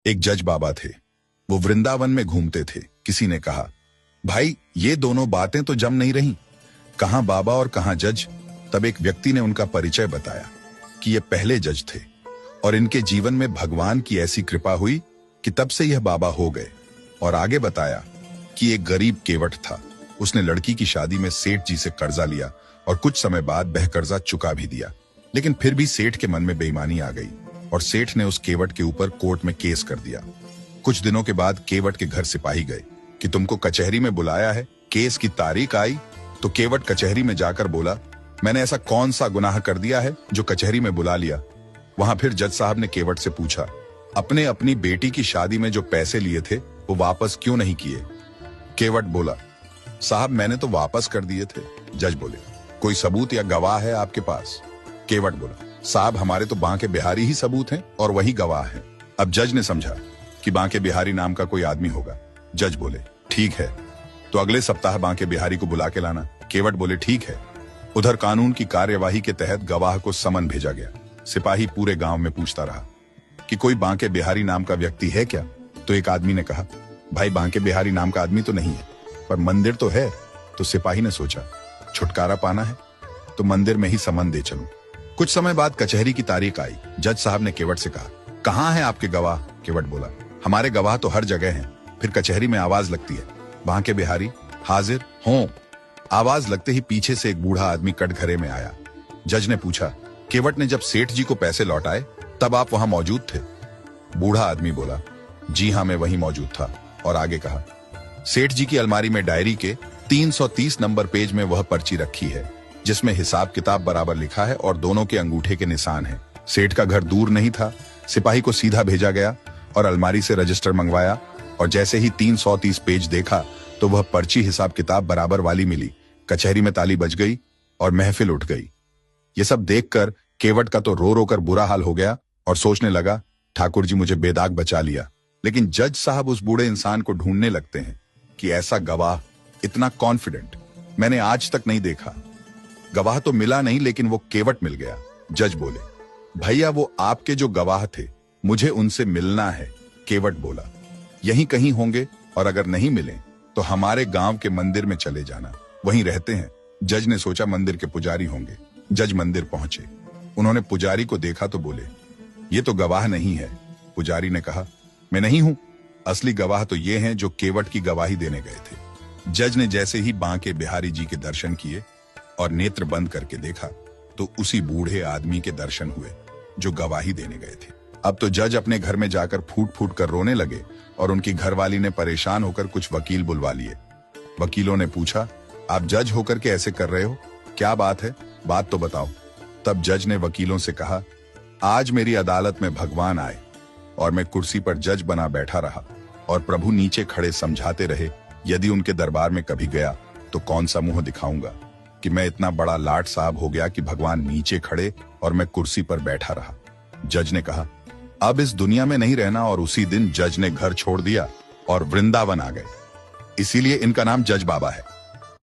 एक जज बाबा थे। वो वृंदावन में घूमते थे। किसी ने कहा, भाई ये दोनों बातें तो जम नहीं रही, कहां बाबा और कहां जज। तब एक व्यक्ति ने उनका परिचय बताया कि ये पहले जज थे और इनके जीवन में भगवान की ऐसी कृपा हुई कि तब से यह बाबा हो गए। और आगे बताया कि एक गरीब केवट था। उसने लड़की की शादी में सेठ जी से कर्जा लिया और कुछ समय बाद वह कर्जा चुका भी दिया, लेकिन फिर भी सेठ के मन में बेईमानी आ गई और सेठ ने उस केवट के ऊपर कोर्ट में केस कर दिया। कुछ दिनों के बाद केवट के घर सिपाही गए कि तुमको कचहरी में बुलाया है। केस की तारीख आई तो केवट कचहरी में जाकर बोला, मैंने ऐसा कौन सा गुनाह कर दिया है जो कचहरी में बुला लिया। वहां फिर जज साहब ने केवट से पूछा, अपने अपनी बेटी की शादी में जो पैसे लिए थे वो वापस क्यों नहीं किए। केवट बोला, साहब मैंने तो वापस कर दिए थे। जज बोले, कोई सबूत या गवाह है आपके पास। केवट बोला, साहब हमारे तो बांके बिहारी ही सबूत हैं और वही गवाह हैं। अब जज ने समझा कि बांके बिहारी नाम का कोई आदमी होगा। जज बोले, ठीक है, तो अगले सप्ताह बांके बिहारी को बुला के लाना। केवट बोले, ठीक है। उधर कानून की कार्यवाही के तहत गवाह को समन भेजा गया। सिपाही पूरे गांव में पूछता रहा कि कोई बांके बिहारी नाम का व्यक्ति है क्या। तो एक आदमी ने कहा, भाई बांके बिहारी नाम का आदमी तो नहीं है, पर मंदिर तो है। तो सिपाही ने सोचा, छुटकारा पाना है तो मंदिर में ही समन दे चलूं। कुछ समय बाद कचहरी की तारीख आई। जज साहब ने केवट से कहा, कहां है आपके गवाह। केवट बोला, हमारे गवाह तो हर जगह हैं। फिर कचहरी में आवाज लगती है, बांके बिहारी हाजिर हों। आवाज लगते ही पीछे से एक बूढ़ा आदमी कटघरे में आया। जज ने पूछा, केवट ने जब सेठ जी को पैसे लौटाए तब आप वहां मौजूद थे। बूढ़ा आदमी बोला, जी हां मैं वहीं मौजूद था। और आगे कहा, सेठ जी की अलमारी में डायरी के 330 नंबर पेज में वह पर्ची रखी है जिसमें हिसाब किताब बराबर लिखा है और दोनों के अंगूठे के निशान हैं। सेठ का घर दूर नहीं था। सिपाही को सीधा भेजा गया और अलमारी से रजिस्टर मंगवाया और जैसे ही 330 पेज देखा तो वह पर्ची हिसाब किताब बराबर वाली मिली। कचहरी में ताली बज गई और महफिल उठ गई। ये सब देखकर केवट का तो रो रो कर बुरा हाल हो गया और सोचने लगा, ठाकुर जी मुझे बेदाग बचा लिया। लेकिन जज साहब उस बूढ़े इंसान को ढूंढने लगते हैं कि ऐसा गवाह इतना कॉन्फिडेंट मैंने आज तक नहीं देखा। गवाह तो मिला नहीं लेकिन वो केवट मिल गया। जज बोले, भैया वो आपके जो गवाह थे मुझे उनसे मिलना है। केवट बोला, यहीं कहीं होंगे और अगर नहीं मिले तो हमारे गांव के मंदिर में चले जाना, वहीं रहते हैं। जज ने सोचा मंदिर के पुजारी होंगे। जज मंदिर पहुंचे। उन्होंने पुजारी को देखा तो बोले, ये तो गवाह नहीं है। पुजारी ने कहा, मैं नहीं हूं, असली गवाह तो ये हैं जो केवट की गवाही देने गए थे। जज ने जैसे ही बांके बिहारी जी के दर्शन किए और नेत्र बंद करके देखा तो उसी बूढ़े आदमी के दर्शन हुए जो गवाही देने गए थे। अब तो जज अपने घर में जाकर फूट फूट कर रोने लगे और उनकी घरवाली ने परेशान होकर कुछ वकील बुलवा लिए। वकीलों ने पूछा, आप जज होकर के ऐसे कर रहे हो, क्या बात है, बात तो बताओ। तब जज ने वकीलों से कहा, आज मेरी अदालत में भगवान आए और मैं कुर्सी पर जज बना बैठा रहा और प्रभु नीचे खड़े समझाते रहे। यदि उनके दरबार में कभी गया तो कौन सा मुंह दिखाऊंगा कि मैं इतना बड़ा लाट साहब हो गया कि भगवान नीचे खड़े और मैं कुर्सी पर बैठा रहा। जज ने कहा, अब इस दुनिया में नहीं रहना और उसी दिन जज ने घर छोड़ दिया और वृंदावन आ गए। इसीलिए इनका नाम जज बाबा है।